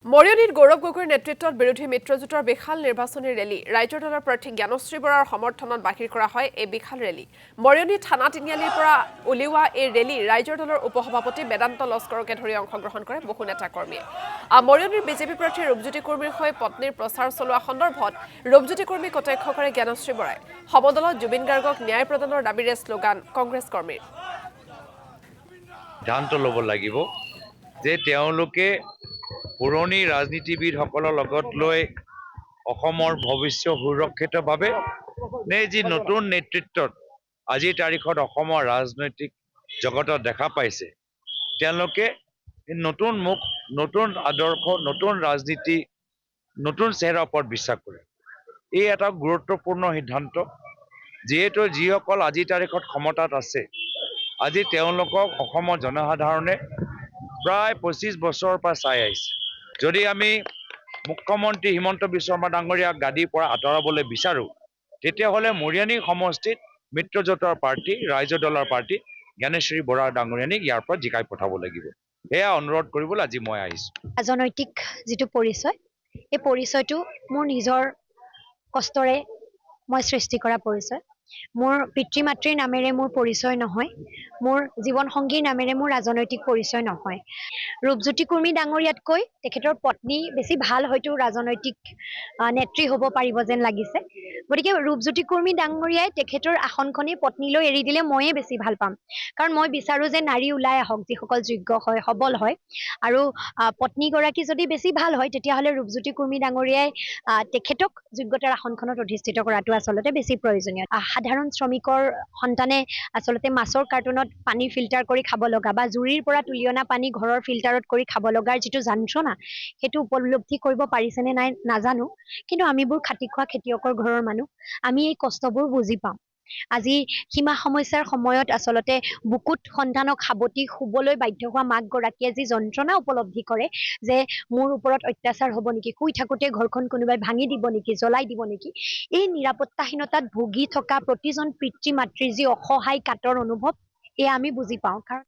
মৰিয়নীত গৌৰৱ গগৈৰ নেতৃত্বত বিৰোধী মিত্ৰজোঁটৰ বিশাল নিৰ্বাচনী ৰেলী ৰাইজৰ দলৰ প্ৰাৰ্থী জ্ঞানশ্ৰী বৰাৰ সমৰ্থনত বাহিৰ কৰা হয় এই বিশাল ৰেলী মৰিয়নী থানা তিনিআলিৰ পৰা উলিওৱা এই ৰেলী ৰাইজৰ দলৰ উপসভাপতি বেদান্ত লস্কৰকে ধৰি অংশগ্ৰহণ কৰে বহু নেতা কৰ্মীয়ে মৰিয়নীৰ বিজেপি প্ৰাৰ্থী ৰূপজ্যোতি কুৰ্মীৰ হৈ পত্নীৰ প্ৰচাৰ চলোৱা সন্দৰ্ভত ৰূপজ্যোতি কুৰ্মীক কটাক্ষ কৰে জ্ঞানশ্ৰী বৰাই সমদলত জুবিন গাৰ্গক ন্যায় প্ৰদানৰ দাবীৰে শ্লোগান কংগ্ৰেছ কৰ্মীৰ সিদ্ধান্ত ল'ব লাগিব যে তেওঁলোকে পুৰণি ৰাজনীতিবিদসকলৰ লগত লৈ অসমৰ ভৱিষ্যত সুৰক্ষিতভাৱে নে যি নতুন নেতৃত্বত আজিৰ তাৰিখত অসমৰ ৰাজনৈতিক জগতত দেখা পাইছে তেওঁলোকে নতুন মুখ নতুন আদৰ্শ নতুন ৰাজনীতি নতুন চেহেৰাৰ ওপৰত বিশ্বাস কৰে এই এটা গুৰুত্বপূৰ্ণ সিদ্ধান্ত যিহেতু যিসকল আজিৰ তাৰিখত ক্ষমতাত আছে আজি তেওঁলোকক অসমৰ জনসাধাৰণে প্ৰায় ২৫ বছৰৰ পৰা চাই আহিছে যদি আমি মুখ্যমন্ত্ৰী হিমন্ত বিশ্ব শৰ্মা ডাঙৰীয়াক গাদীৰ পৰা আঁতৰাবলৈ বিচাৰোঁ তেতিয়াহ'লে মৰিয়নী সমষ্টিত মিত্ৰজোঁটৰ প্ৰাৰ্থী ৰাইজৰ দলৰ প্ৰাৰ্থী জ্ঞানেশ্ৰী বৰা ডাঙৰীয়ানীক ইয়াৰ পৰা জিকাই পঠাব লাগিব এয়া অনুৰোধ কৰিবলৈ আজি মই আহিছোঁ ৰাজনৈতিক যিটো পৰিচয় এই পৰিচয়টো মোৰ নিজৰ কষ্টৰে মই সৃষ্টি কৰা পৰিচয় মোৰ পিতৃ মাতৃৰ নামেৰে মোৰ পৰিচয় নহয় মোৰ জীৱন সংগীৰ নামেৰে মোৰ ৰাজনৈতিক পৰিচয় নহয় ৰূপজ্যোতি কুৰ্মী ডাঙৰীয়াতকৈ তেখেতৰ পত্নী বেছি ভাল হয়তো ৰাজনৈতিক নেত্ৰী হ'ব পাৰিব যেন লাগিছে গতিকে ৰূপজ্যোতি কুৰ্মী ডাঙৰীয়াই তেখেতৰ আসনখনেই পত্নীলৈ এৰি দিলে ময়ে বেছি ভাল পাম কাৰণ মই বিচাৰোঁ যে নাৰী ওলাই আহক যিসকল যোগ্য হয় সবল হয় আৰু পত্নীগৰাকী যদি বেছি ভাল হয় তেতিয়াহ'লে ৰূপজ্যোতি কুৰ্মী ডাঙৰীয়াই তেখেতক যোগ্যতাৰ আসনখনত অধিষ্ঠিত কৰাটো আচলতে বেছি প্ৰয়োজনীয় সাধাৰণ শ্ৰমিকৰ সন্তানে আচলতে মাছৰ কাৰ্টুনত পানী ফিল্টাৰ কৰি খাব লগা বা জুৰিৰ পৰা তুলি অনা পানী ঘৰৰ ফিল্টাৰত কৰি খাব লগাৰ যিটো যন্ত্ৰণা সেইটো উপলব্ধি কৰিব পাৰিছেনে নাই নাজানো কিন্তু আমিবোৰ খাটি খোৱা খেতিয়কৰ ঘৰৰ মানুহ আমি এই কষ্টবোৰ বুজি পাওঁ আজি সীমা সমস্যাৰ সময়ত আচলতে বুকুত সন্তানক সাৱটি শুবলৈ বাধ্য হোৱা মাকগৰাকীয়ে যি যন্ত্ৰণা উপলব্ধি কৰে যে মোৰ ওপৰত অত্যাচাৰ হ'ব নেকি শুই থাকোঁতে ঘৰখন কোনোবাই ভাঙি দিব নেকি জ্বলাই দিব নেকি এই নিৰাপত্তাহীনতাত ভুগি থকা প্ৰতিজন পিতৃ মাতৃৰ যি অসহায় কাতৰ অনুভৱ এয়া আমি বুজি পাওঁ কাৰণ